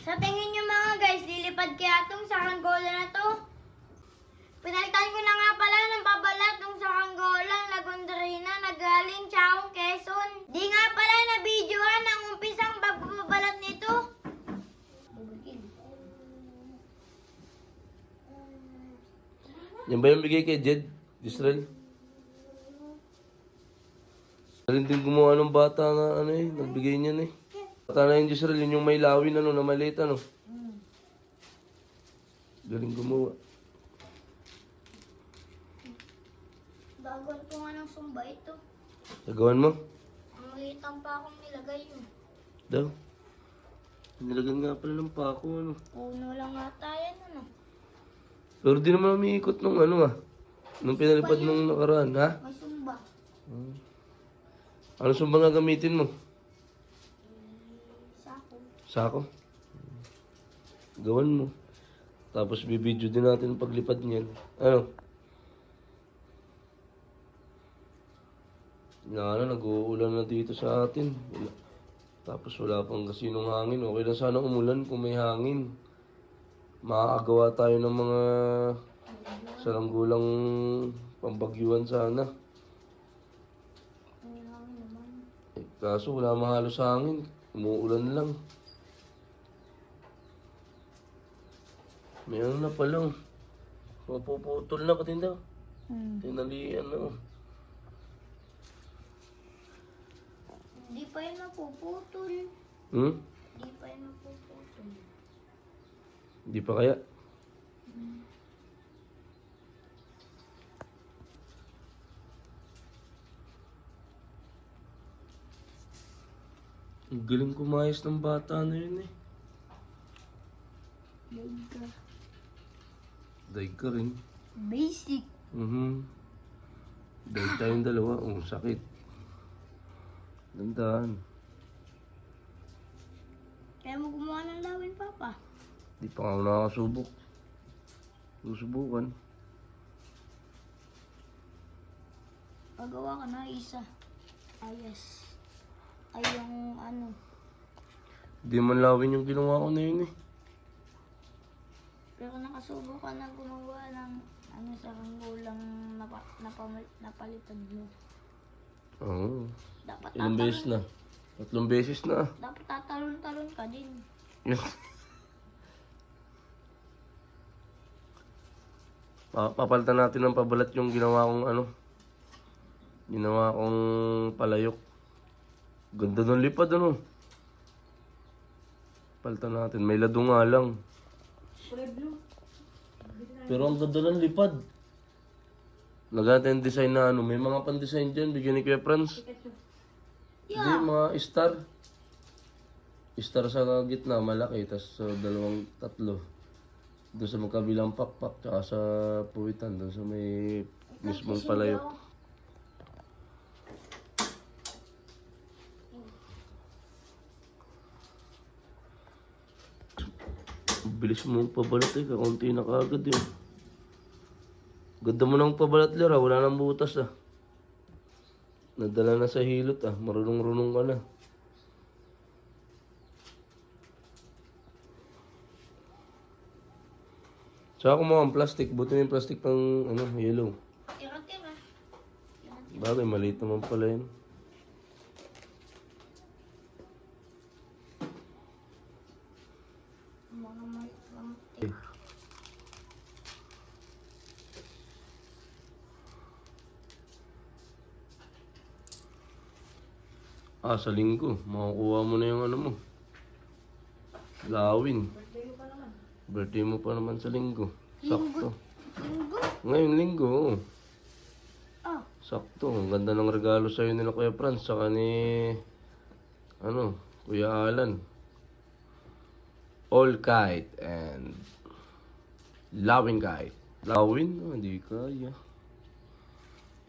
Sa tingin nyo mga guys, lilipad kaya itong saranggola na to? Pinalitan ko na nga pala ng babalat ng saranggola, Lagondrina, nagaling Chaong, Quezon. Di nga pala na videohan ang umpisang pagbabalat nito. Yan ba yung bigay kay Jed? Israel? Rin din gumawa ng bata na nagbigay niyan eh. Bata na yung Israel, yun yung may lawin na maliit Galing gumawa. Bagon ko nga ng sumba ito. Nagawan mo? Ang malitan pa akong nilagay yun. Daw. Nilagyan nga pala ng pako Puno lang nga tayo nun Pero di naman umiikot nung nung pinalipad nung nakaraan, ha? May sumba. Ano sumba nga gamitin mo? Sako. Sako? Gawan mo. Tapos bibidyo din natin ang paglipad niyan. Ano? Nag-uulan na dito sa atin. Tapos wala pang kasinong hangin. Okay na sana umulan kung may hangin. Makakagawa tayo ng mga saranggulang pambagyuan sana. Kaso wala mahalos hangin. Umuulan lang. May na pala. Mapuputol na pati daw. Tinalian Hindi pa yun napuputol. Hindi pa yun napuputol. Hindi pa kaya? Ang galing kumayos ng bata na yun eh. Daig ka rin. Basic. Daig tayong dalawa. Sakit. Dandaan. Kaya mo gumawa ng lawin, Papa. Di pa nga ako nakakasubok. Susubukan. Pagawa ka na isa. Yes. Ay yung Di man lawin yung ginawa ko na yun eh. Pero nakasubo ka na gumawa ng saranggolang napalitan mo. Oo. Dapat Ilang beses na? 3 beses na. Dapat tatalon-talon ka din. Papalitan natin ng pabalat yung ginawa kong Ginawa kong palayok. Ganda ng lipad Palitan natin. May lado nga lang. Pero ang ganda ng lipad. Nagatan yung design na may mga pan-design dyan. Bigyan ni Kuya Franz. Hindi, mga star. Star sa gitna, malaki. Tapos sa tatlo. Doon sa magkabilang pakpak. Tsaka sa puwitan. Doon sa may mismong palayok. Bilis mo pabalat kakunti na kagad yun. Ganda mo ng pabalat lira, wala nang butas Nadala na sa hilot marunong-runong ka na. Tsaka kung mga plastic, buti yung plastic pang yellow. Tira-tira. Bagay, maliit naman pala yun. Sa linggo, makukuha mo na yung mo. Lawin. Birthday mo pa naman sa linggo. Sakto. Linggo? Ngayon linggo, Oh. Sakto. Ang ganda ng regalo sa'yo nila Kuya Franz. Saka ni, Kuya Alan. All kite and Lawin kite. Lawin? Hindi kaya.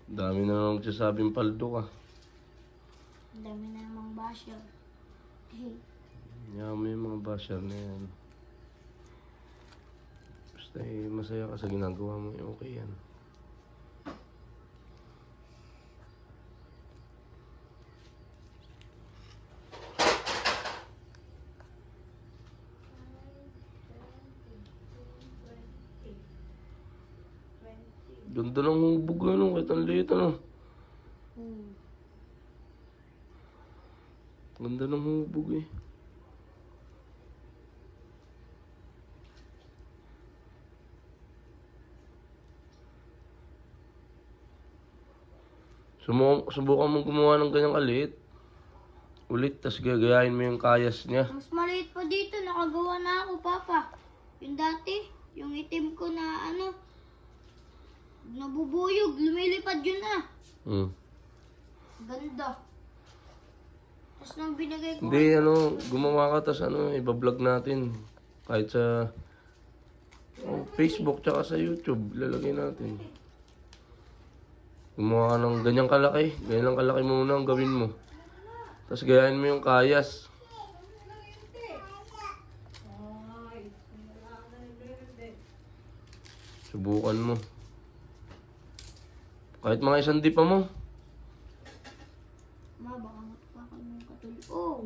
Dami na nang magsasabing paldo ka. Ang dami na namang basher. Yaman yung mga basher na yan. Basta masaya ka sa ginagawa mo, okay yan. Ganda ng hubog ano, kahit ang liit ano. Ganda ng hubog eh. Subukan mong gumawa ng ganyang kaliit. Ulit, tas gagayahin mo yung kayas niya. Mas maliit pa dito, nakagawa na ako, Papa. Yung dati, yung itim ko na ano, nabubuyog, lumilipad yun ah. Hmm. Ganda. Tapos nang binigay ko, Hindi, ano, gumawa ka, tas ano, ibablog natin. Kahit sa Facebook, tsaka sa YouTube, ilalagay natin. Gumawa ka ng ganyang kalaki. Ganyan lang kalaki muna ang gawin mo. Tapos gayahin mo yung kayas. Subukan mo. Kahit mga isang dipa mo. Ma, baka matupakan mo yung katulog. Oh!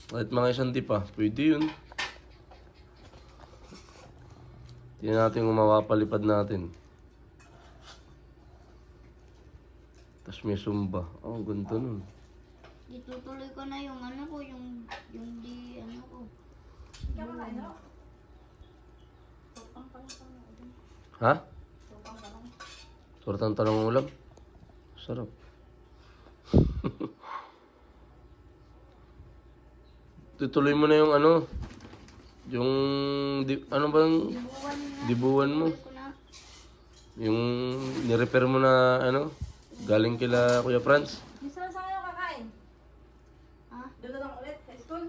Kahit mga isang dipa, pwede yun. Tingnan natin kung mapapalipad natin. Tapos may sumba. Oh, ganito nun. Itutuloy ko na yung ano ko, yung di ano ko. Ha? Tortang talong ulam? Sarap. Tutuloy mo na yung ano. Yung, ano bang Dibuwan na. dibuwan mo? Tuloy ko na. Yung nirepair mo na ano? Galing kila Kuya Franz? Gusto lang sa kayo kakain? Ha? Doon lang ulit sa school?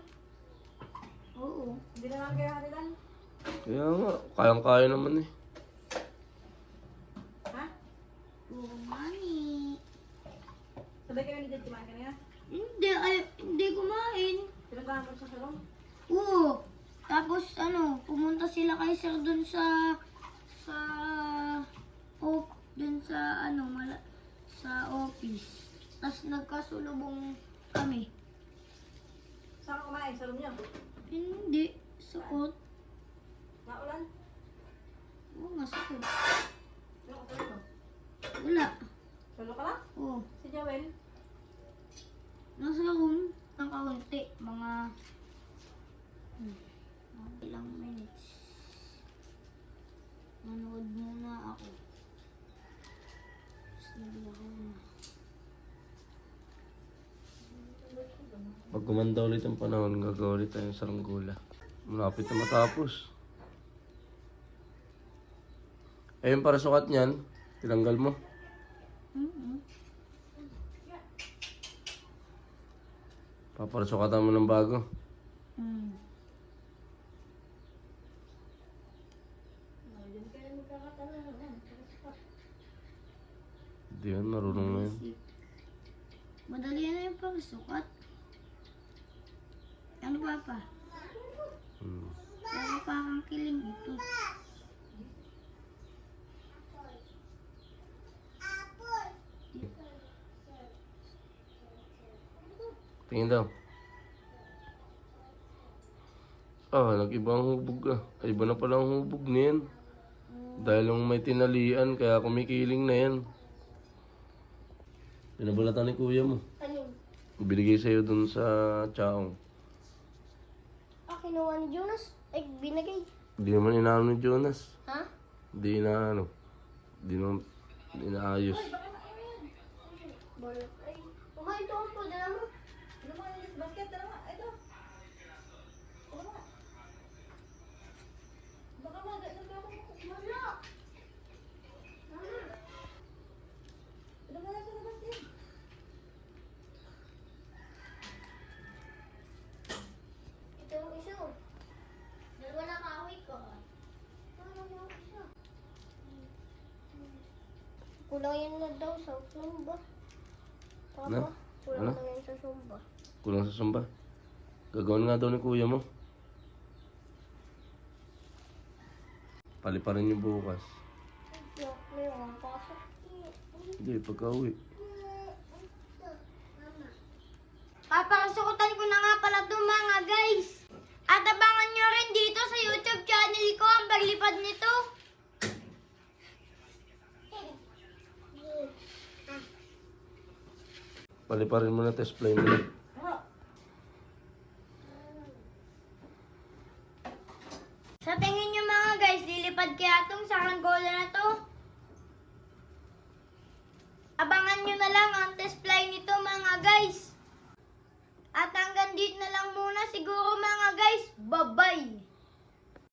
Oo. Hindi na lang kayo halilan? Kaya nga, kayang-kaya naman eh. Ha? Oo, mami. Sabay kayo ni Dad kumain kanina? Hindi kumain. Pinagbahan mo sa salong? Oo. Tapos ano, pumunta sila kay Sir dun sa dun sa ano, sa office. Tapos nagkasulubong kami. Saan ka kumain? Sa room niyo? Hindi, sukot. Naulan? Oo nga, sukot. Sino ka mo? Wala. Solo ka lang? Oo. Si Joel? Nasa room ng kaunti. Mga ilang minutes. Manood muna ako. Tapos naglaro na. Pag gumanda ulit ang panahon, gagawa ulit tayong saranggola. Malapit na matapos. Ayun para sukat niyan, tinanggal mo. Paparasukatan mo ng bago. Hindi yan, marunong na yan. Madali na yung pagsukat. Ano Papa? Pero parang kiling ito. Tingin daw. Ah, nag-iba ang hubog ah. Ay, iba na pala ang hubog niyan. Dahil yung may tinalian, kaya kumikiling na yan. Pinabalatan ni kuya mo. Ano? Binigay sa'yo dun sa chaong. Kinuha ni Jonas? Ay, binigay. Hindi naman inaano ni Jonas. Ha? Hindi inaano. Hindi naman inaayos. Bolat. Ay, kumain ito po. Dala mo. Ano mga nilis basket? Ano nga? Ito. Ano nga? Baka mga ganyan ka ako. Wala. Ano nga sa basket? Ito yung isa. Dalawa na kahoy ko. Ano yung isa? Kulang yan na daw sa sumba. Papa, Na? kulang Ano? na yan sa sumba. Kulang sa samba. Gagawin nga daw ni kuya mo. Paliparin niyo bukas. May mga pasok. Hindi, pagka-uwi. Papakasukutan ko na nga pala ito mga guys. At abangan nyo rin dito sa YouTube channel ko ang paglipad nito. Paliparin mo na, test play mo na. Sa tingin nyo mga guys, lilipad kaya tong saranggola na to? Abangan nyo na lang ang test fly nito mga guys. At hanggang dito na lang muna siguro mga guys. Bye-bye!